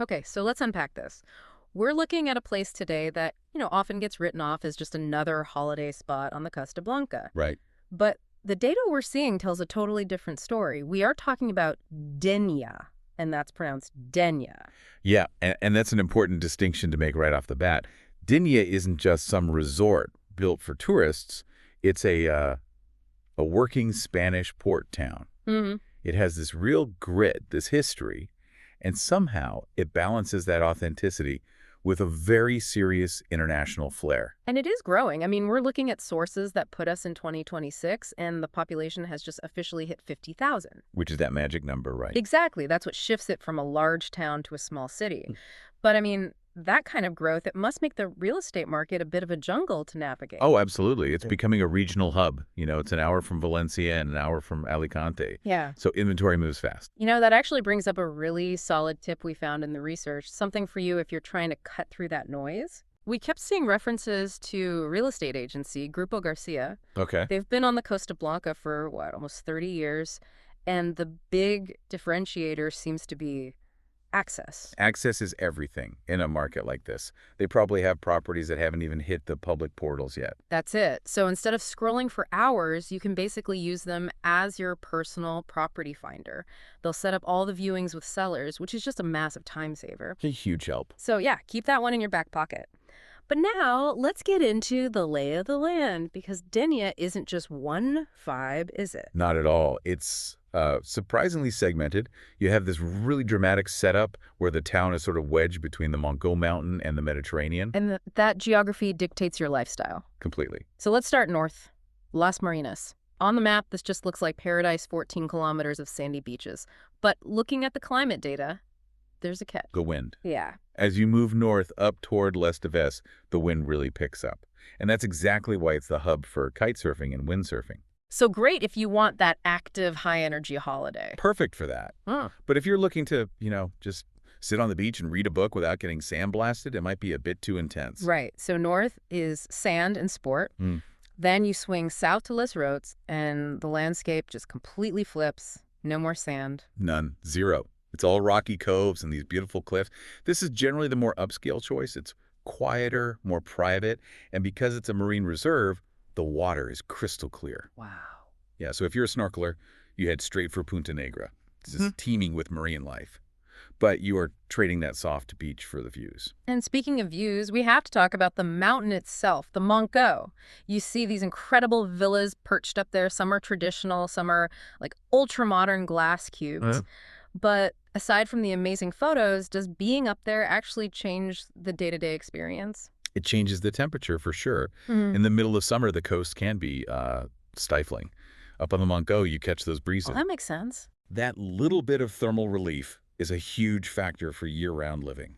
Okay, so let's unpack this. We're looking at a place today that, often gets written off as just another holiday spot on the Costa Blanca. Right. But the data we're seeing tells a totally different story. We are talking about Denia, and that's pronounced Denia. Yeah, and that's an important distinction to make right off the bat. Denia isn't just some resort built for tourists. It's a working Spanish port town. Hmm. It has this real grit, this history, and somehow it balances that authenticity with a very serious international flair, And it is growing. I mean, we're looking at sources that put us in 2026, and the population has just officially hit 50,000. which is that magic number, right? Exactly. That's what shifts it from a large town to a small city. But I mean, that kind of growth, it must make the real estate market a bit of a jungle to navigate. Oh, absolutely. It's Yeah. becoming a regional hub. It's an hour from Valencia and an hour from Alicante. Yeah. So inventory moves fast. That actually brings up a really solid tip we found in the research, something for you if you're trying to cut through that noise. We kept seeing references to real estate agency, Grupo Garcia. Okay. They've been on the Costa Blanca for, almost 30 years. And the big differentiator seems to be access. Access is everything in a market like this. They probably have properties that haven't even hit the public portals yet. That's it. So instead of scrolling for hours, you can basically use them as your personal property finder. They'll set up all the viewings with sellers, which is just a massive time saver. It's a huge help. So yeah, keep that one in your back pocket. But now let's get into the lay of the land, because Denia isn't just one vibe, is it? Not at all. It's surprisingly segmented. You have this really dramatic setup where the town is sort of wedged between the Montgo Mountain and the Mediterranean. And that geography dictates your lifestyle. Completely. So let's start north. Las Marinas. On the map, this just looks like paradise, 14 kilometers of sandy beaches. But looking at the climate data, there's a catch. The wind. Yeah. As you move north up toward Les Deves, the wind really picks up. And that's exactly why it's the hub for kite surfing and windsurfing. So great if you want that active, high-energy holiday. Perfect for that. Huh. But if you're looking to, just sit on the beach and read a book without getting sandblasted, it might be a bit too intense. Right. So north is sand and sport. Mm. Then you swing south to Les Routes, and the landscape just completely flips. No more sand. None. Zero. It's all rocky coves and these beautiful cliffs. This is generally the more upscale choice. It's quieter, more private, and because it's a marine reserve, the water is crystal clear. Wow. Yeah, so if you're a snorkeler, you head straight for Punta Negra. This is teeming with marine life. But you are trading that soft beach for the views. And speaking of views, we have to talk about the mountain itself, the Montgo. You see these incredible villas perched up there. Some are traditional, some are like ultra-modern glass cubes. But aside from the amazing photos, does being up there actually change the day-to-day experience? It changes the temperature for sure. Mhm. In the middle of summer, the coast can be stifling. Up on the Montgo, you catch those breezes. Well, that makes sense. That little bit of thermal relief is a huge factor for year-round living,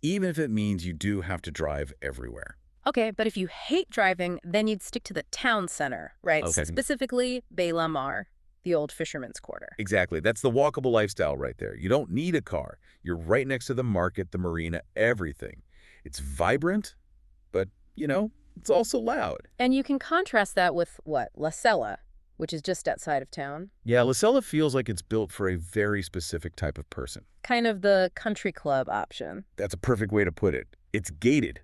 even if it means you do have to drive everywhere. Okay, but if you hate driving, then you'd stick to the town center, right? Okay. Specifically, Bay La Mar, the old fisherman's quarter. Exactly. That's the walkable lifestyle right there. You don't need a car. You're right next to the market, the marina, everything. It's vibrant, but, it's also loud. And you can contrast that with, what, La Sella, which is just outside of town. Yeah, La Sella feels like it's built for a very specific type of person. Kind of the country club option. That's a perfect way to put it. It's gated.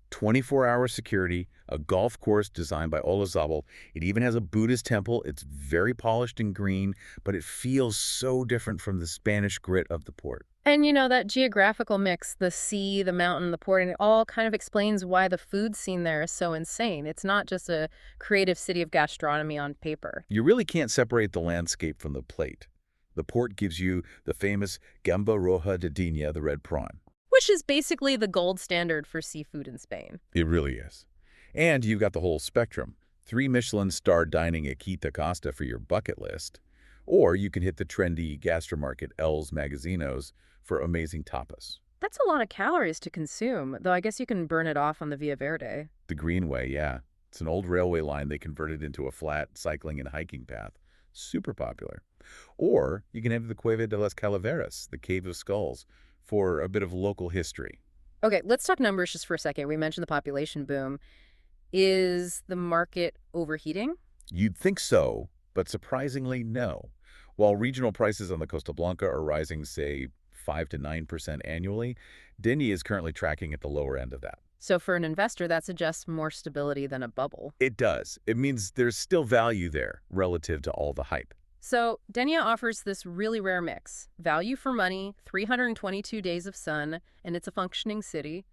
24-hour security, a golf course designed by Olazabal. It even has a Buddhist temple. It's very polished and green, but it feels so different from the Spanish grit of the port. And that geographical mix, the sea, the mountain, the port, and it all kind of explains why the food scene there is so insane. It's not just a creative city of gastronomy on paper. You really can't separate the landscape from the plate. The port gives you the famous Gamba Roja de Denia, the red prawn. Which is basically the gold standard for seafood in Spain. It really is. And you've got the whole spectrum. 3 Michelin-star dining at Quinta Costa for your bucket list. Or you can hit the trendy gastromarket Els Magazinos for amazing tapas. That's a lot of calories to consume, though I guess you can burn it off on the Via Verde. The Greenway, yeah. It's an old railway line they converted into a flat cycling and hiking path. Super popular. Or you can head to the Cueva de las Calaveras, the Cave of Skulls, for a bit of local history. Okay, let's talk numbers just for a second. We mentioned the population boom. Is the market overheating? You'd think so, but surprisingly no. While regional prices on the Costa Blanca are rising, say, 5 to 9% annually. Denia is currently tracking at the lower end of that. So for an investor, that suggests more stability than a bubble. It does. It means there's still value there relative to all the hype. So Denia offers this really rare mix. Value for money, 322 days of sun, and it's a functioning city.